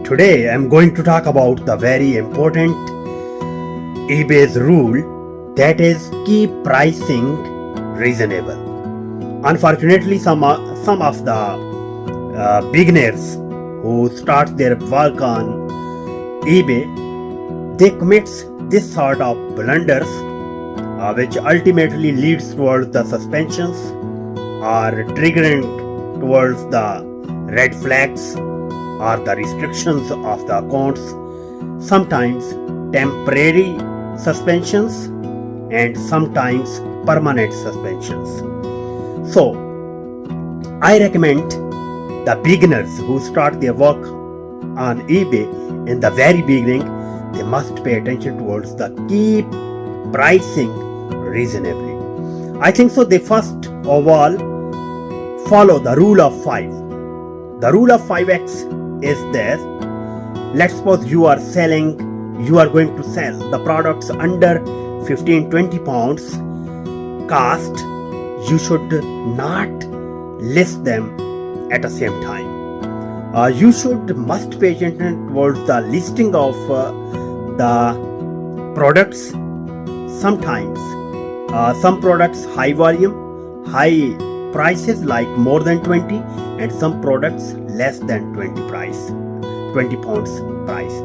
Today I'm going to talk about the very important eBay's rule, that is keep pricing reasonable. Unfortunately, some of the beginners who start their work on eBay, they commit this sort of blunders which ultimately leads towards the suspensions or triggering towards the red flags or the restrictions of the accounts, sometimes temporary suspensions and sometimes permanent suspensions. So, I recommend the beginners who start their work on eBay in the very beginning, they must pay attention towards the keep pricing reasonably. I think so they first of all follow the rule of 5. The rule of 5x is this. Let's suppose you are going to sell the products under 15-20 pounds cost. You should not list them at the same time. You must pay attention towards the listing of the products. Sometimes some products high volume, high prices like more than 20, and some products less than 20 pounds price.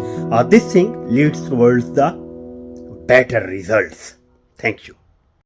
This thing leads towards the better results. Thank you.